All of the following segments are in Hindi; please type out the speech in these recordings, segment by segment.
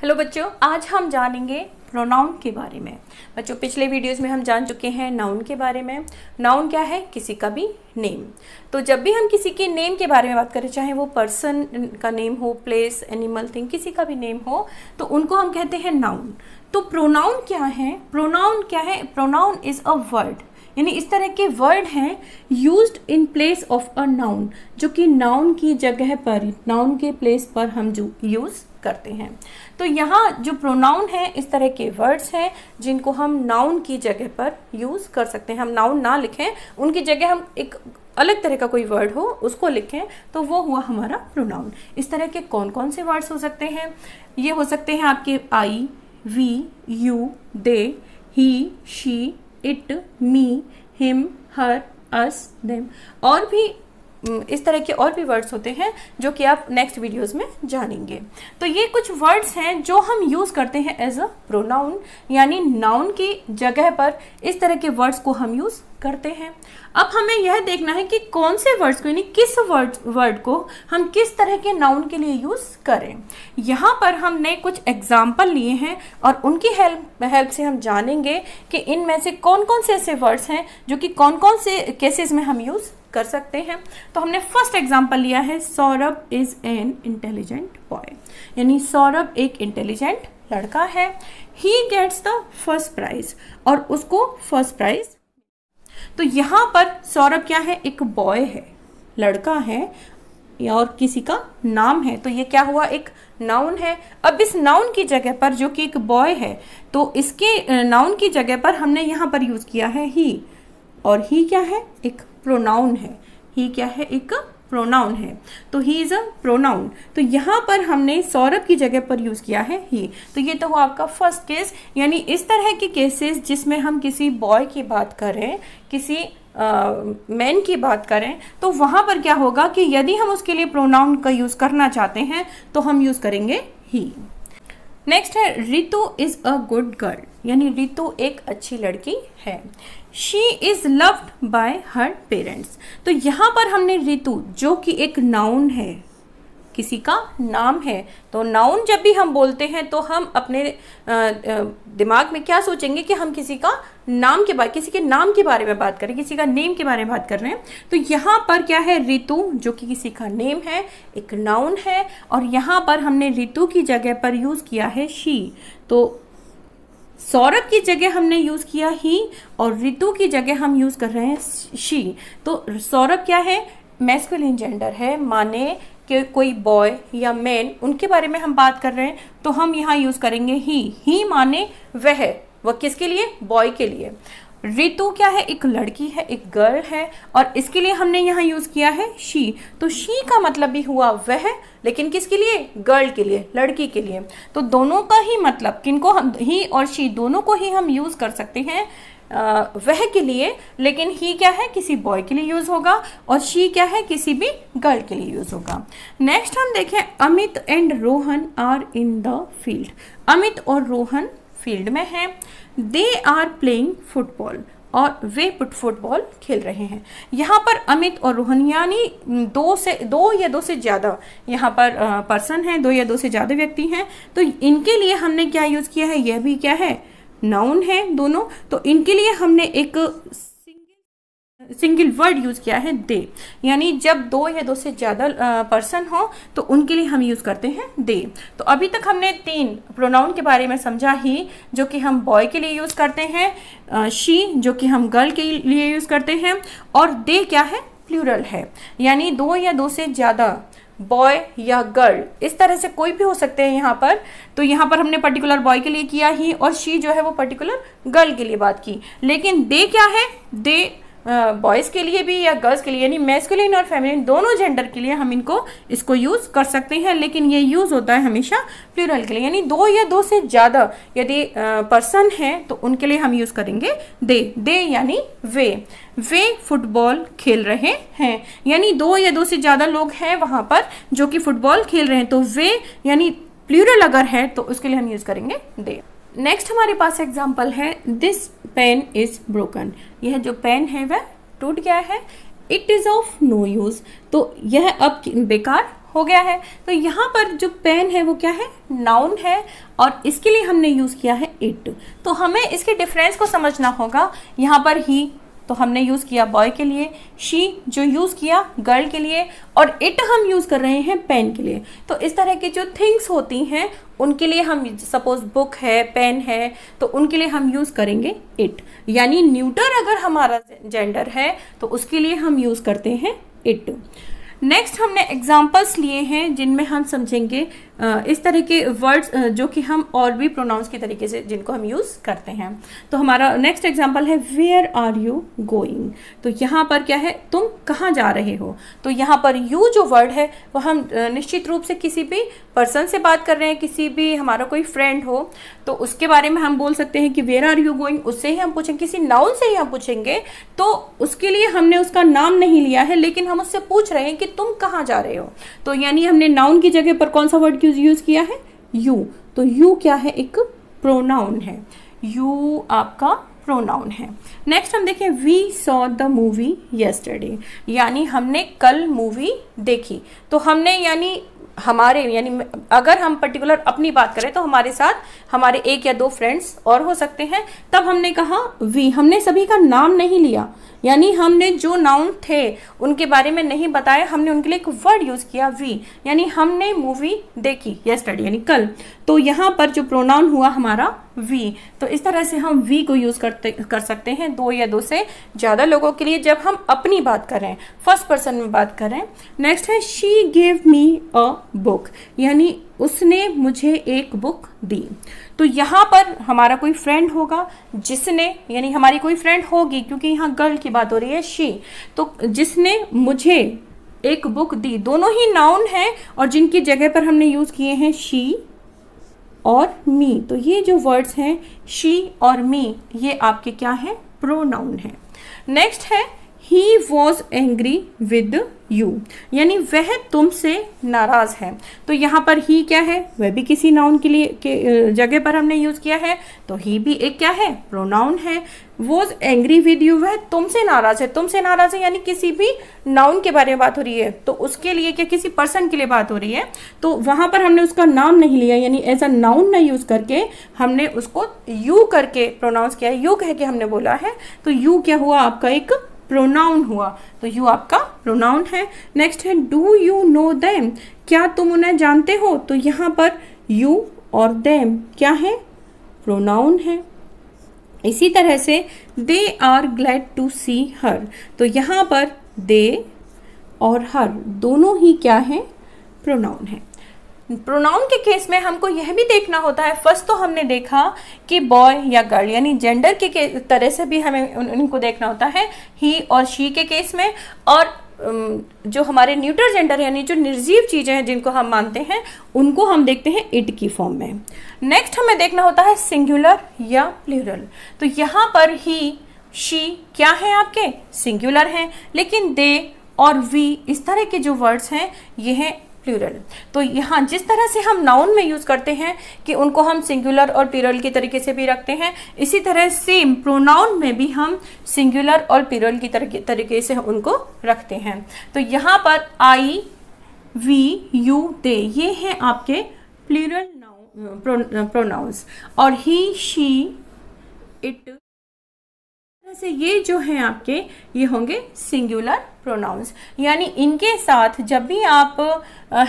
हेलो बच्चों, आज हम जानेंगे प्रोनाउन के बारे में। बच्चों, पिछले वीडियोस में हम जान चुके हैं नाउन के बारे में। नाउन क्या है? किसी का भी नेम। तो जब भी हम किसी के नेम के बारे में बात करें, चाहे वो पर्सन का नेम हो, प्लेस, एनिमल, थिंग, किसी का भी नेम हो, तो उनको हम कहते हैं नाउन। तो प्रोनाउन क्या है? प्रोनाउन क्या है? प्रोनाउन इज अ वर्ड, यानी इस तरह के वर्ड हैं used in place of a noun, जो कि नाउन की जगह पर, नाउन के प्लेस पर हम जो यूज करते हैं। तो यहाँ जो प्रोनाउन है, इस तरह के वर्ड्स हैं जिनको हम नाउन की जगह पर यूज कर सकते हैं। हम नाउन ना लिखें, उनकी जगह हम एक अलग तरह का कोई वर्ड हो उसको लिखें, तो वो हुआ हमारा प्रोनाउन। इस तरह के कौन कौन से वर्ड्स हो सकते हैं? ये हो सकते हैं आपके I, we, you, they, he, she, it, me, him, her, us, them, और भी इस तरह के और भी वर्ड्स होते हैं जो कि आप नेक्स्ट वीडियोस में जानेंगे। तो ये कुछ वर्ड्स हैं जो हम यूज करते हैं एज अ प्रोनाउन, यानी नाउन की जगह पर इस तरह के वर्ड्स को हम यूज करते हैं। अब हमें यह देखना है कि कौन से वर्ड्स को, यानी किस वर्ड को हम किस तरह के नाउन के लिए यूज करें। यहाँ पर हमने कुछ एग्जाम्पल लिए हैं और उनकी हेल्प से हम जानेंगे कि इनमें से कौन कौन से ऐसे वर्ड्स हैं जो कि कौन कौन से केसेस में हम यूज कर सकते हैं। तो हमने फर्स्ट एग्जाम्पल लिया है, Saurabh is an intelligent boy, यानी सौरभ एक इंटेलिजेंट लड़का है। He gets the first prize, और उसको फर्स्ट प्राइज। तो यहाँ पर सौरभ क्या है? एक बॉय है, लड़का है, और किसी का नाम है, तो ये क्या हुआ? एक नाउन है। अब इस नाउन की जगह पर, जो कि एक बॉय है, तो इसके नाउन की जगह पर हमने यहाँ पर यूज किया है ही, और ही क्या है? एक प्रोनाउन है। ही क्या है? एक प्रोनाउन है, तो ही इज अ प्रोनाउन। तो यहाँ पर हमने सौरभ की जगह पर यूज किया है ही। तो ये तो हुआ आपका फर्स्ट केस, यानी इस तरह के केसेस जिसमें हम किसी बॉय की बात करें, किसी मैन की बात करें, तो वहां पर क्या होगा कि यदि हम उसके लिए प्रोनाउन का यूज करना चाहते हैं तो हम यूज करेंगे ही। नेक्स्ट है, Ritu is a good girl, यानी रितु एक अच्छी लड़की है। She is loved by her parents. तो यहाँ पर हमने रितु, जो कि एक नाउन है, किसी का नाम है, तो नाउन जब भी हम बोलते हैं तो हम अपने दिमाग में क्या सोचेंगे कि हम किसी का नाम के बारे, किसी के नाम के बारे में बात करें, किसी का नेम के बारे में बात कर रहे हैं। तो यहाँ पर क्या है? रितु, जो कि किसी का नेम है, एक नाउन है, और यहाँ पर हमने रितु की जगह पर यूज किया है शी। तो सौरभ की जगह हमने यूज किया ही, और रितु की जगह हम यूज कर रहे हैं शी। तो सौरभ क्या है? मैस्कुलिन जेंडर है, माने कि कोई बॉय या मैन, उनके बारे में हम बात कर रहे हैं, तो हम यहाँ यूज करेंगे ही माने वह किसके लिए? बॉय के लिए। रितु क्या है? एक लड़की है, एक गर्ल है, और इसके लिए हमने यहाँ यूज किया है शी। तो शी का मतलब भी हुआ वह, लेकिन किसके लिए? गर्ल के लिए, लड़की के लिए। तो दोनों का ही मतलब, किनको हम, ही और शी दोनों को ही हम यूज कर सकते हैं वह के लिए, लेकिन ही क्या है? किसी बॉय के लिए यूज होगा, और शी क्या है? किसी भी गर्ल के लिए यूज होगा। नेक्स्ट हम देखें, Amit and Rohan are in the field. Amit और रोहन फील्ड में हैं। दे आर प्लेइंग फुटबॉल, और वे फुटबॉल खेल रहे हैं। यहाँ पर अमित और रोहन, यानी दो या दो से ज्यादा यहाँ पर पर्सन है, दो या दो से ज्यादा व्यक्ति हैं। तो इनके लिए हमने क्या यूज किया है? यह भी क्या है? नाउन है दोनों। तो इनके लिए हमने एक सिंगल वर्ड यूज किया है, दे, यानी जब दो या दो से ज्यादा पर्सन हो तो उनके लिए हम यूज करते हैं दे। तो अभी तक हमने 3 प्रोनाउन के बारे में समझा ही, जो कि हम बॉय के लिए यूज करते हैं, शी जो कि हम गर्ल के लिए यूज करते हैं, और दे क्या है? प्लूरल है, यानी दो या दो से ज्यादा बॉय या गर्ल, इस तरह से कोई भी हो सकते हैं यहाँ पर। तो यहाँ पर हमने पर्टिकुलर बॉय के लिए किया ही, और शी जो है वो पर्टिकुलर गर्ल के लिए बात की। लेकिन दे क्या है? दे बॉयज के लिए भी या गर्ल्स के लिए, यानी मैस्कुलिन और फेमिनिन दोनों जेंडर के लिए हम इसको यूज कर सकते हैं, लेकिन ये यूज होता है हमेशा प्लूरल के लिए, यानी दो या दो से ज्यादा यदि पर्सन है तो उनके लिए हम यूज करेंगे दे यानी वे फुटबॉल खेल रहे हैं, यानी दो या दो से ज्यादा लोग हैं वहां पर जो कि फुटबॉल खेल रहे हैं। तो वे यानी प्लूरल अगर है तो उसके लिए हम यूज करेंगे दे। नेक्स्ट हमारे पास एग्जाम्पल है, दिस पेन इज ब्रोकन। यह जो पेन है वह टूट गया है। It is of no use, तो यह अब बेकार हो गया है। तो यहाँ पर जो पेन है वो क्या है, नाउन है, और इसके लिए हमने यूज किया है इट। तो हमें इसके डिफरेंस को समझना होगा। यहाँ पर ही तो हमने यूज किया बॉय के लिए, शी जो यूज किया गर्ल के लिए, और इट हम यूज कर रहे हैं पेन के लिए। तो इस तरह की जो थिंग्स होती हैं उनके लिए हम, सपोज बुक है, पेन है, तो उनके लिए हम यूज करेंगे इट। यानी न्यूटर अगर हमारा जेंडर है तो उसके लिए हम यूज करते हैं इट। नेक्स्ट हमने एग्जाम्पल्स लिए हैं जिनमें हम समझेंगे इस तरह के वर्ड्स जो कि हम और भी प्रोनाउंस के तरीके से जिनको हम यूज करते हैं। तो हमारा नेक्स्ट एग्जाम्पल है वेयर आर यू गोइंग। तो यहाँ पर क्या है, तुम कहाँ जा रहे हो। तो यहाँ पर यू जो वर्ड है वो हम निश्चित रूप से किसी भी पर्सन से बात कर रहे हैं, किसी भी हमारा कोई फ्रेंड हो तो उसके बारे में हम बोल सकते हैं कि वेयर आर यू गोइंग। उससे ही हम पूछेंगे, किसी नाउन से ही हम पूछेंगे, तो उसके लिए हमने उसका नाम नहीं लिया है, लेकिन हम उससे पूछ रहे हैं कि तुम कहाँ जा रहे हो। तो यानी हमने नाउन की जगह पर कौन सा वर्ड यूज किया है, यू। तो यू क्या है, एक प्रोनाउन है, यू आपका प्रोनाउन है। नेक्स्ट हम देखें, we saw the movie yesterday, यानी हमने कल मूवी देखी। तो हमने यानी हमारे, यानी अगर हम पर्टिकुलर अपनी बात करें तो हमारे साथ हमारे एक या दो फ्रेंड्स और हो सकते हैं, तब हमने कहा वी, हमने सभी का नाम नहीं लिया, यानी हमने जो नाउन थे उनके बारे में नहीं बताया, हमने उनके लिए एक वर्ड यूज किया वी, यानी हमने मूवी देखी यस्टरडे यानी कल। तो यहाँ पर जो प्रोनाउन हुआ हमारा वी। तो इस तरह से हम वी को यूज कर सकते हैं दो या दो से ज्यादा लोगों के लिए जब हम अपनी बात करें, फर्स्ट पर्सन में बात करें। नेक्स्ट है she gave me a book, यानी उसने मुझे एक बुक दी। तो यहाँ पर हमारा कोई फ्रेंड होगा जिसने, यानी हमारी कोई फ्रेंड होगी, क्योंकि यहाँ गर्ल की बात हो रही है शी, तो जिसने मुझे एक बुक दी, दोनों ही नाउन है और जिनकी जगह पर हमने यूज किए हैं शी और मी। तो ये जो वर्ड्स हैं शी और मी, ये आपके क्या है, प्रोनाउन है। नेक्स्ट है He was angry with you, यानी वह तुमसे नाराज है। तो यहाँ पर ही क्या है, वह भी किसी नाउन के लिए के जगह पर हमने यूज किया है, तो ही भी एक क्या है, प्रोनाउन है। was angry with you, वह तुमसे नाराज है। तुमसे नाराज है यानी किसी भी नाउन के बारे में बात हो रही है, तो उसके लिए क्या, किसी पर्सन के लिए बात हो रही है, तो वहां पर हमने उसका नाम नहीं लिया, यानी एज अ नाउन ना यूज करके हमने उसको यू करके प्रोनाउंस किया है, यू कह के हमने बोला है। तो यू क्या हुआ, आपका एक प्रोनाउन हुआ। तो यू आपका प्रोनाउन है। नेक्स्ट है डू यू नो देम, क्या तुम उन्हें जानते हो। तो यहाँ पर यू और देम क्या है, प्रोनाउन है। इसी तरह से दे आर ग्लैड टू सी हर, तो यहाँ पर दे और हर दोनों ही क्या है, प्रोनाउन है। प्रोनाउन के केस में हमको यह भी देखना होता है, फर्स्ट तो हमने देखा कि बॉय या गर्ल, यानी जेंडर के तरह से भी हमें उनको देखना होता है, ही और शी के केस में, और जो हमारे न्यूट्रल जेंडर यानी जो निर्जीव चीजें हैं जिनको हम मानते हैं, उनको हम देखते हैं इट की फॉर्म में। नेक्स्ट हमें देखना होता है सिंगुलर या प्लूरल। तो यहाँ पर ही शी क्या है, आपके सिंगुलर हैं, लेकिन दे और वी इस तरह के जो वर्ड्स हैं ये हैं प्लूरल। तो यहाँ जिस तरह से हम नाउन में यूज करते हैं कि उनको हम सिंगुलर और प्लूरल के तरीके से भी रखते हैं, इसी तरह सेम प्रोनाउन में भी हम सिंगुलर और प्लूरल की तरीके से उनको रखते हैं। तो यहाँ पर आई, वी, यू, दे ये हैं आपके प्लूरल प्रोनाउंस, और ही, शी, इट से ये जो हैं आपके ये होंगे सिंगुलर प्रोनाउंस। यानी इनके साथ जब भी आप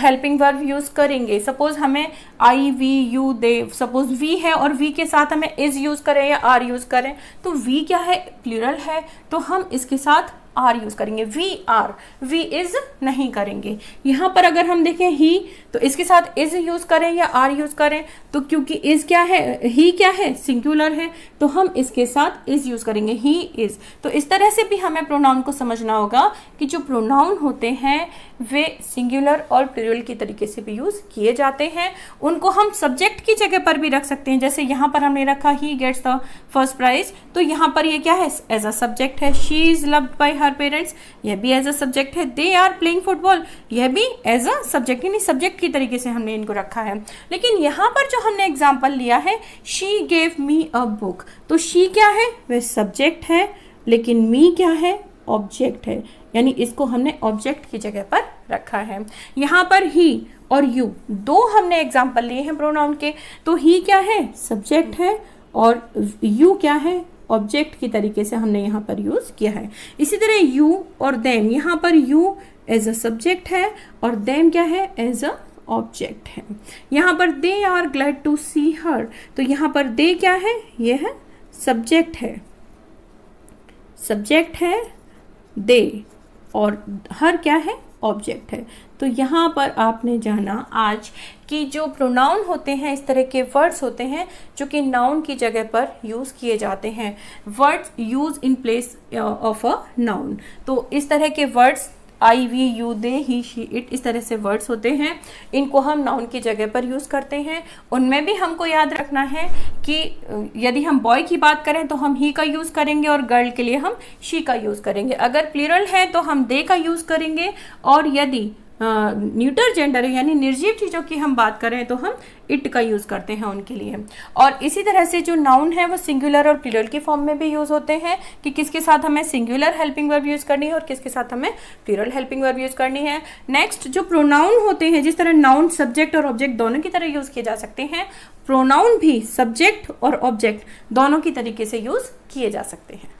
हेल्पिंग वर्ब यूज करेंगे, सपोज हमें I, we, you, they, suppose we है और वी के साथ हमें इज यूज करें या आर यूज करें, तो वी क्या है, प्लूरल है, तो हम इसके साथ आर यूज करेंगे, वी आर, वी इज नहीं करेंगे। यहाँ पर अगर हम देखें ही, तो इसके साथ इज यूज करें या आर यूज करें, तो क्योंकि इज क्या है, ही क्या है, सिंगुलर है, तो हम इसके साथ इज यूज करेंगे, ही इज। तो इस तरह से भी हमें प्रोनाउन को समझना होगा कि जो प्रोनाउन होते हैं वे सिंगुलर और प्लूरल की तरीके से भी यूज किए जाते हैं। उनको हम सब्जेक्ट की जगह पर भी रख सकते हैं, जैसे यहाँ पर हमने रखा he gets the first prize, तो यहाँ पर ये क्या है, एज अ सब्जेक्ट है। She is loved by her parents, यह भी एज अ सब्जेक्ट है। दे आर प्लेइंग फुटबॉल, यह भी एज अ सब्जेक्ट, यानी सब्जेक्ट की तरीके से हमने इनको रखा है। लेकिन यहाँ पर जो हमने एग्जाम्पल लिया है, she gave me a book, तो शी क्या है, वह सब्जेक्ट है, लेकिन मी क्या है, ऑब्जेक्ट है। यानी इसको हमने ऑब्जेक्ट की जगह पर रखा है। यहाँ पर ही और यू दो हमने एग्जाम्पल लिए हैं प्रोनाउन के। तो ही क्या है, सब्जेक्ट है, और यू क्या है, ऑब्जेक्ट की तरीके से हमने यहाँ पर यूज किया है। इसी तरह यू और देम, यहाँ पर यू एज अ सब्जेक्ट है और देम क्या है, एज अ ऑब्जेक्ट है। यहाँ पर दे आर ग्लैड टू सी हर, तो यहाँ पर दे क्या है, ये है सब्जेक्ट है, सब्जेक्ट है दे, और हर क्या है, ऑब्जेक्ट है। तो यहाँ पर आपने जाना आज कि जो प्रोनाउन होते हैं, इस तरह के वर्ड्स होते हैं जो कि नाउन की जगह पर यूज़ किए जाते हैं, words use in place of a noun. तो इस तरह के words I, we, you, they, he, she, it, इस तरह से वर्ड्स होते हैं, इनको हम नाउन की जगह पर यूज़ करते हैं। उनमें भी हमको याद रखना है कि यदि हम बॉय की बात करें तो हम ही का यूज़ करेंगे और गर्ल के लिए हम शी का यूज़ करेंगे। अगर प्लूरल है तो हम दे का यूज़ करेंगे, और यदि न्यूटर जेंडर है यानी निर्जीव चीज़ों की हम बात करें तो हम इट का यूज़ करते हैं उनके लिए। और इसी तरह से जो नाउन है वो सिंगुलर और प्लूरल की फॉर्म में भी यूज़ होते हैं कि किसके साथ हमें सिंगुलर हेल्पिंग वर्ब यूज़ करनी है और किसके साथ हमें प्लूरल हेल्पिंग वर्ब यूज़ करनी है। नेक्स्ट, जो प्रोनाउन होते हैं, जिस तरह नाउन सब्जेक्ट और ऑब्जेक्ट दोनों की तरह यूज़ किए जा सकते हैं, प्रोनाउन भी सब्जेक्ट और ऑब्जेक्ट दोनों की तरीके से यूज़ किए जा सकते हैं।